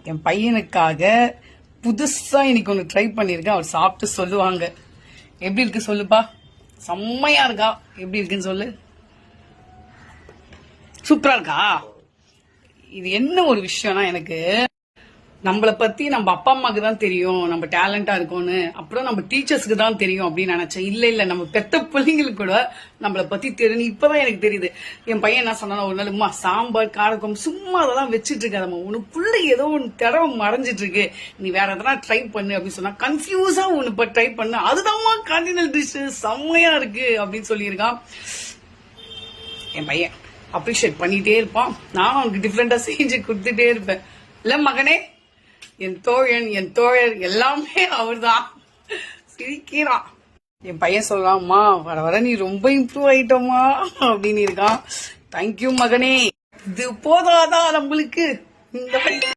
என் பையனுக்காக புதுசா இன்னைக்கு ஒன்று ட்ரை பண்ணியிருக்கேன். அவர் சாப்பிட்டு சொல்லுவாங்க. எப்படி இருக்கு சொல்லுப்பா? செம்மையா இருக்கா? எப்படி இருக்குன்னு சொல்லு. சூப்பரா இருக்கா? இது என்ன ஒரு விஷயம்னா, எனக்கு நம்மளை பத்தி நம்ம அப்பா அம்மாக்கு தான் தெரியும் நம்ம டேலண்டா இருக்கோம்னு, அப்புறம் நம்ம டீச்சர்ஸ்க்கு தான் தெரியும் அப்படின்னு நினைச்சேன். இல்ல நம்ம பெத்த பிள்ளைங்களுக்கு கூட நம்மளை பத்தி தெரியும். இப்பதான் எனக்கு தெரியுது. என் பையன் என்ன சொன்னா, ஒரு நாள் அம்மா சாம்பார் காரக்கம் சும்மா அதெல்லாம் வச்சிட்டு இருக்காதம்மா, உனக்கு புள்ளை ஏதோ ஒன்று தடவை மறைஞ்சிட்டு இருக்கு, நீ வேற எதனா ட்ரை பண்ணு அப்படின்னு சொன்னா, கன்ஃபியூஸா ஒண்ணு ட்ரை பண்ணு, அதுதான்மா கான்டினல் டிஷ் செம்மையா இருக்கு அப்படின்னு சொல்லியிருக்கான். என் பையன் அப்ரிஷியேட் பண்ணிட்டே இருப்பான். நானும் அவனுக்கு டிஃப்ரெண்டா செஞ்சு கொடுத்துட்டே இருப்பேன். இல்ல மகனே, என் தோழன் என் தோழர் எல்லாமே அவர் தான். சிரிக்கிறான். என் பையன் சொல்றான்மா, வர வர நீ ரொம்ப இம்ப்ரூவ் ஆயிட்டோமா அப்படின்னு இருக்கான். தேங்க்யூ மகனே. இது போதாதான் நம்மளுக்கு? இந்த